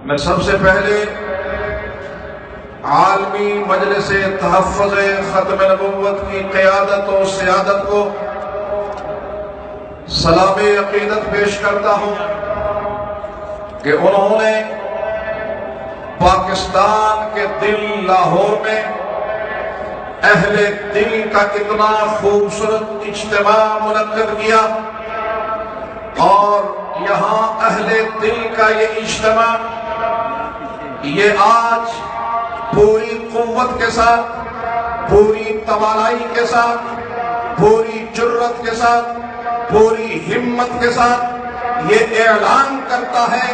میں سب سے پہلے عالمی مجلس تحفظ ختم نبوت کی قیادت و سیادت کو سلام عقیدت پیش کرتا ہوں کہ انہوں نے پاکستان کے دل لاہور میں اہل دل کا اتنا خوبصورت اجتماع منعقد کیا، اور یہاں اہل دل کا یہ اجتماع یہ آج پوری قوت کے ساتھ، پوری توانائی کے ساتھ، پوری جرت کے ساتھ، پوری ہمت کے ساتھ یہ اعلان کرتا ہے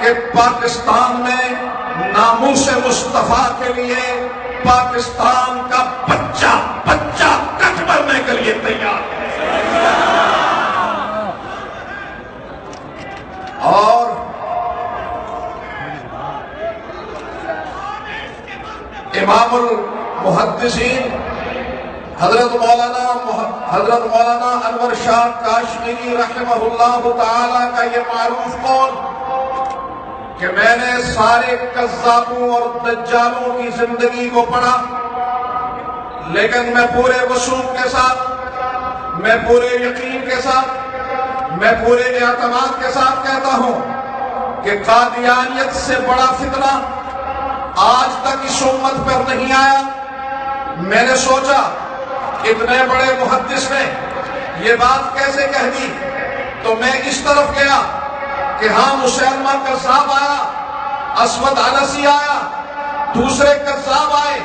کہ پاکستان میں ناموس مصطفیٰ کے لیے پاکستان کا بچہ کٹ بھرنے کے لیے تیار ہے۔ اور امام المحدثین حضرت مولانا انور شاہ کاشمیری رحمہ اللہ تعالی کا یہ معروف قول کہ میں نے سارے کذابوں اور دجالوں کی زندگی کو پڑھا، لیکن میں پورے وثوق کے ساتھ، میں پورے یقین کے ساتھ، میں پورے اعتماد کے ساتھ کہتا ہوں کہ قادیانیت سے بڑا فتنہ آج تک اس امت پر نہیں آیا۔ میں نے سوچا اتنے بڑے محدث نے یہ بات کیسے کہہ دی، تو میں اس طرف گیا کہ ہاں مسلمہ کذاب آیا، اسود عنسی آیا، دوسرے کذاب آئے،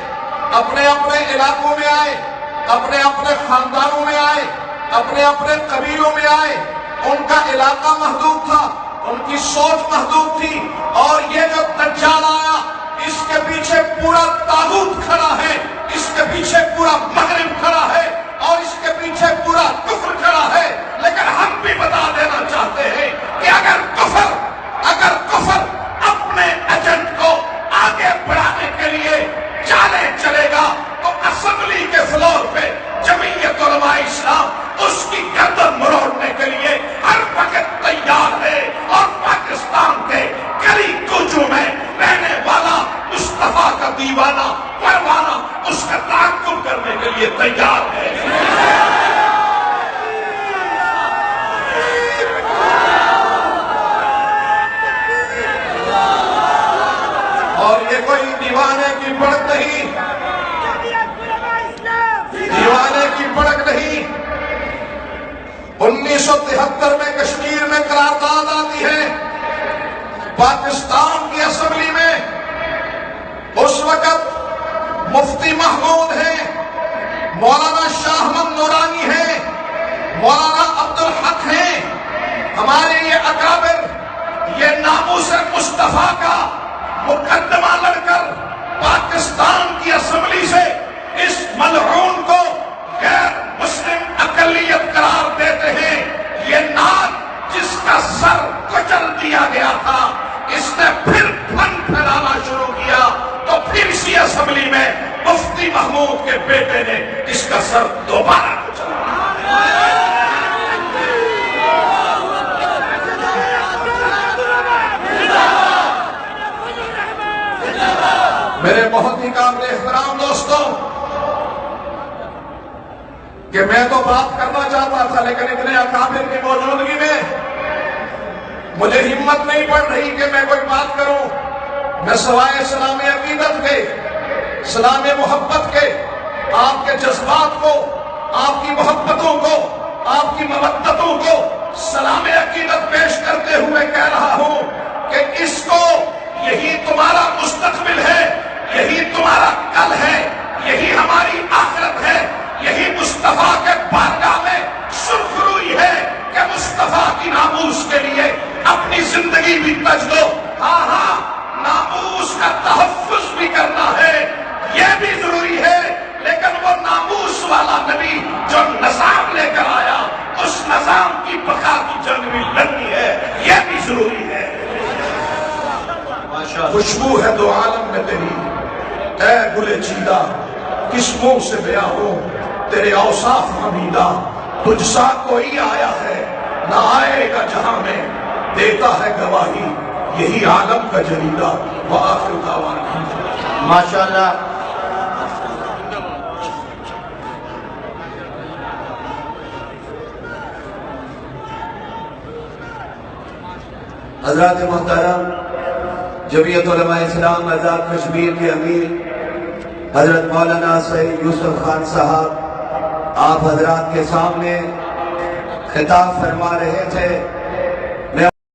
اپنے اپنے علاقوں میں آئے، اپنے اپنے خاندانوں میں آئے، اپنے اپنے قبیلوں میں آئے، ان کا علاقہ محدود تھا، ان کی سوچ محدود تھی، اور یہ جو دجال آیا اس کے پیچھے پورا طاغوت کھڑا ہے، اس کے پیچھے پورا مغرب کھڑا ہے، اور اس کے پیچھے پورا کفر کھڑا ہے۔ لیکن ہم بھی بتا دینا چاہتے ہیں کہ اگر کفر اپنے ایجنٹ کو آگے بڑھانے کے لیے چالیں چلے گا تو اسمبلی کے فلور پہ جمعیت علماء اسلام اس کی گردن مروڑنے کے لیے ہر وقت تیار ہے، اور پاکستان کے گلی کوچوں میں رہنے والا مصطفیٰ کا دیوانہ پروانہ اس کا تعاقب کرنے کے لیے تیار ہے۔ اور یہ کوئی دیوانے کی بڑک نہیں، دیوانے کی بڑک نہیں۔ 1973 میں کشمیر میں قرارداد آتی ہے، پاکستان کی اسمبلی میں اس وقت مفتی محمود ہیں، مولانا شاہ احمد نورانی ہیں، مولانا عبدالحق ہیں، ہمارے یہ اکابر یہ ناموس مصطفیٰ کا مقدمہ لڑ کر پاکستان کی اسمبلی سے اس ملعون کو غیر مسلم اقلیت قرار دیتے ہیں۔ یہ ناک جس کا سر کچل دیا گیا تھا، اس نے پھر پھن پھیلانا شروع کیا، تو پھر اسی اسمبلی میں مفتی محمود کے بیٹے نے اس کا سر دوبارہ کچلا۔ میرے بہت ہی قابل احترام دوستوں، کہ میں تو بات کرنا چاہتا تھا، لیکن اتنے اکابر کی موجودگی میں مجھے ہمت نہیں پڑ رہی کہ میں کوئی بات کروں۔ میں سوائے سلام عقیدت کے، سلام محبت کے، آپ کے جذبات کو، آپ کی محبتوں کو، آپ کی مودتوں کو سلام عقیدت پیش کرتے ہوئے کہہ رہا ہوں کہ اس کو، یہی تمہارا مستقبل ہے، یہی تمہارا کل ہے، یہی ہماری آخرت ہے، یہی مصطفیٰ کے بارگاہ میں سرخروئی ہے کہ مصطفیٰ کی ناموس کے لیے اپنی زندگی بھی تج دو۔ ہاں ناموس کا تحفظ بھی کرنا ہے، یہ بھی ضروری ہے، لیکن وہ ناموس والا نبی جو نظام لے کر آیا، اس نظام کی بقا کی جنگ بھی لڑنی ہے، یہ بھی ضروری ہے۔ خوشبو ہے دو عالم میں تیری، اے گلے چیدہ، کس منہ سے بیاں ہو تیرے اوصاف حمیدہ، تجھ سا کوئی آیا ہے نہ آئے گا جہاں میں، دیتا ہے گواہی یہی عالم کا جریدہ وآخر دعوانا ماشاءاللہ. حضرات محترم، جمعیت علماء اسلام آزاد کشمیر کے امیر حضرت مولانا سید یوسف خان صاحب آپ حضرات کے سامنے خطاب فرما رہے تھے.